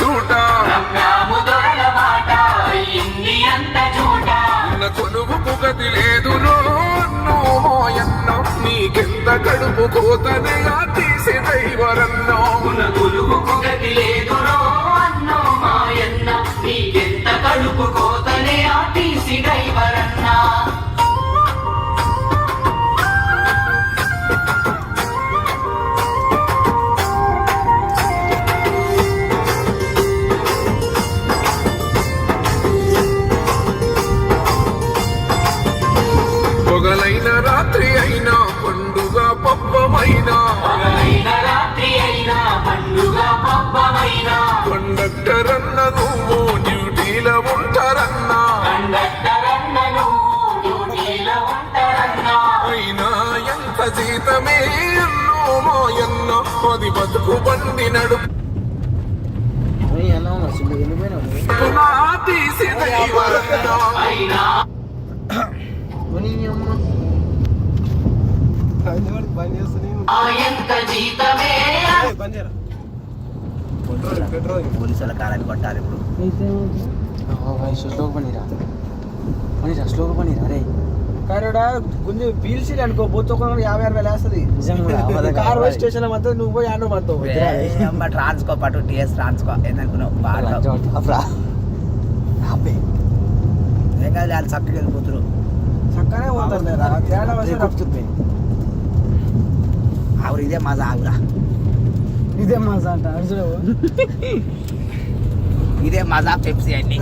సూట కొలువుకు గతి లేదు అన్నో మాయన్న నీకెంత కడుపు కోతనగా తీసి దైవరన్నో కొలువుకు గతి లేదు అన్నో మాయన్న నీకెంత కడుపు కోతనే ఆ తీసి దైవరన్నా పొగలైన రాత్రి అయినా పండుగ పబ్బమైనా కండక్టర్ అన్న నువ్వు డ్యూటీలో ఉంటారన్నా అయినా ఎంత జీతమే అన్నో మాయన్న అది బతుకు బండి నడుపు తీసి దైవరన్నా పోలీసుల కారాన్ని కొట్టాలి ఇప్పుడు స్లోగా పనిరా అరే కారుడా కొంచెం పీల్చి అనుకో బొచ్చు 50,000 వేస్తుంది కార్ బస్ స్టేషన్ మధ్య నువ్వు పోయి ఆడో పడతావు ట్రాన్స్కో పాటు టీఎస్ ట్రాన్స్కో ఏందనుకున్నావు బాగా ఏం కాదు వాళ్ళు చక్కగా వెళ్ళిపోతున్నారు చక్కనే పోతారు తేడా వస్తే తప్పుతుంది ఆవురు ఇదే మజా ఆవురా ఇదే మజా అంట ఇదే మజా పెప్సీ అండి